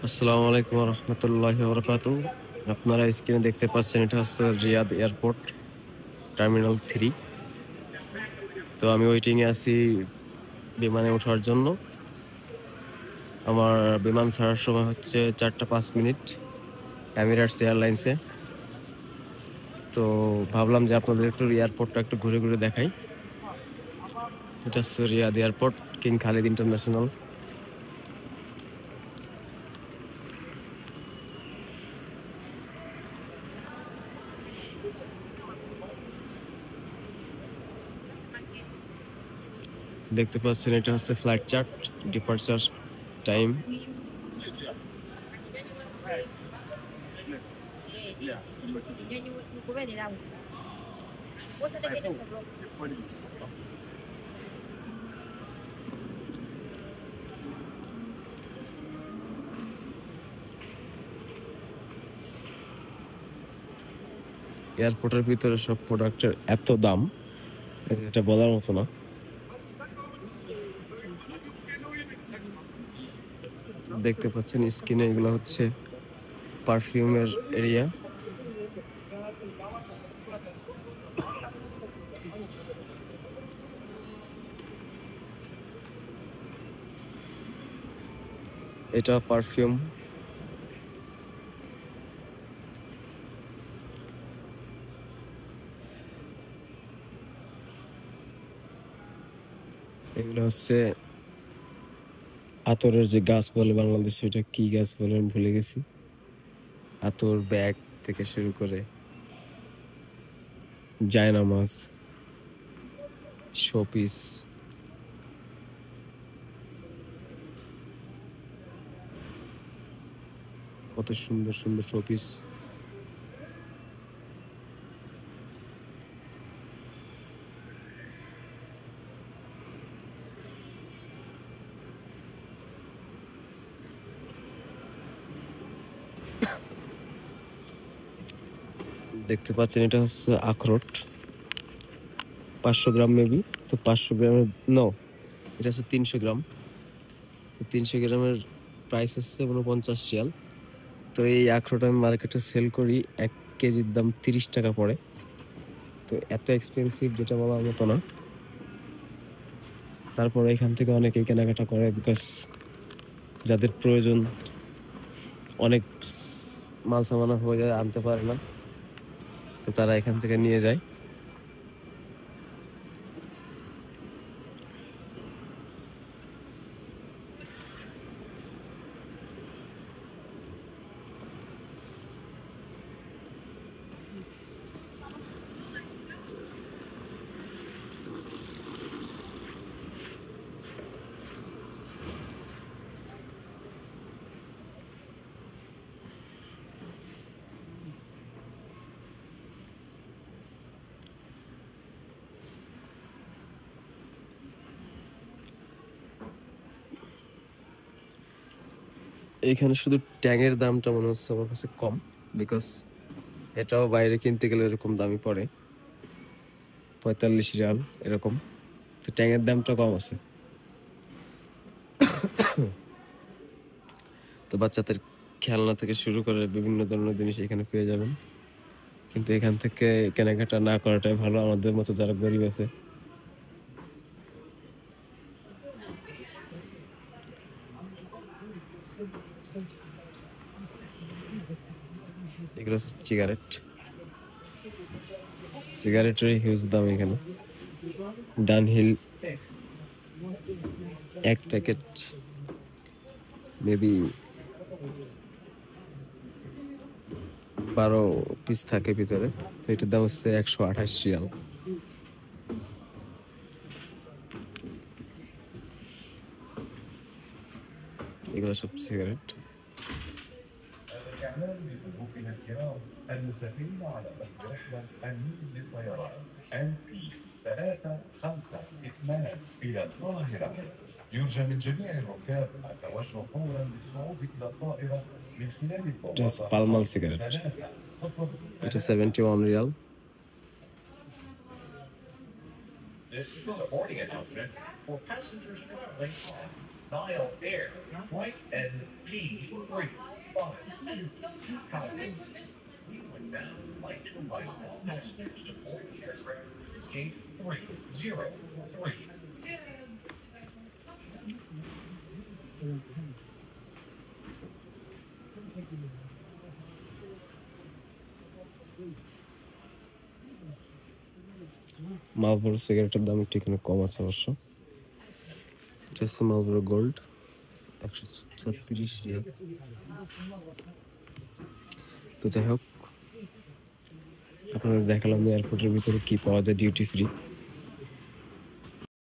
আসসালামু আলাইকুম রহমতুল্লাহি বরকাতু। আপনারা স্ক্রিনে দেখতে পাচ্ছেন, এটা হচ্ছে রিয়াদ এয়ারপোর্ট টার্মিনাল 3। তো আমি ওয়েটিং এ আছি বিমানে ওঠার জন্য। আমার বিমান ছাড়ার সময় হচ্ছে 4টা 5 মিনিট এমিরেটস এয়ারলাইন্সে। তো ভাবলাম যে আপনাদের একটু এয়ারপোর্টটা একটু ঘুরে ঘুরে দেখাই। এটা হচ্ছে Riyadh airport, King Khalid International. দেখতে পাচ্ছেন, এটা হচ্ছে ফ্লাইট চার্ট, ডিপার্চার টাইম। এয়ারপোর্টের ভিতরে সব প্রোডাক্টের এত দাম, এটা বলার মতো না। দেখতে পাচ্ছেন স্ক্রিনে, এগুলো হচ্ছে পারফিউমের এরিয়া। এটা পারফিউম। এগুলো হচ্ছে আতরের যে গাছ বলে বাংলাদেশে, এটা কি গাছ বলে আমি ভুলে গেছি। আতর ব্যাগ থেকে শুরু করে জায়নামাজ, শোপিস, কত সুন্দর সুন্দর শোপিস। দেখতে পাচ্ছেন, এটা হচ্ছে আখরোট, 500 গ্রাম মেবি। তো 500 গ্রামের নো, এটা হচ্ছে 300 গ্রাম। তো 300 গ্রামের প্রাইস হচ্ছে 49 রিয়াল। তো এই আখরোট আমি মার্কেটে সেল করি, 1 কেজির দাম 30 টাকা পড়ে। তো এত এক্সপেন্সিভ যেটা বলার মতো না। তারপরে এখান থেকে অনেকেই কেনাকাটা করে, বিকজ যাদের প্রয়োজন, অনেক মাল সামানা হয়ে যায়, আনতে পারে না, তো তারা এখান থেকে নিয়ে যায়। এখানে শুধু ট্যাঙের দামটা মনে হচ্ছে আমার কাছে কম, বিকজ এটাও বাইরে কিনতে গেলে এরকম দামই পড়ে, 45 রিয়াল এরকম। তো ট্যাঙের দামটা কম আছে। তো বাচ্চাদের খেলনা থেকে শুরু করে বিভিন্ন ধরনের জিনিস এখানে পেয়ে যাবেন। কিন্তু এখান থেকে কেনাকাটা না করাটাই ভালো, আমাদের মতো যারা গরিব আছে। এগুলো হচ্ছে সিগারেট, সিগারেটের হিউজ দাম এখানে। ডানহিল 1 প্যাকেট মেবি 12 পিস থাকে ভিতরে। তো এটার দাম হচ্ছে 128 রিয়াল। এগুলো সব cigarette. الإعلان لضيوفنا الكرام المسافرين على متن رحلة النيل للطيران MP 352 إلى القاهرة. يرجى من جميع الركاب التوجه فورا للصعود إلى الطائرة من خلال Just البوابة Palmal cigarette. It is 71 Real. This is a boarding announcement for passengers traveling on Nile Air Flight NP35. California. We went down Flight 2 by all passengers to board the aircraft Gate 303. মালবোরো সিগারেটের দাম একটু এখানে কম আছে অবশ্য। এটা হচ্ছে মালবোরো gold 136 Real. তো যাই হোক, আপনারা দেখালাম এয়ারপোর্টের ভিতরে কি পাওয়া যায় ডিউটি ফ্রি।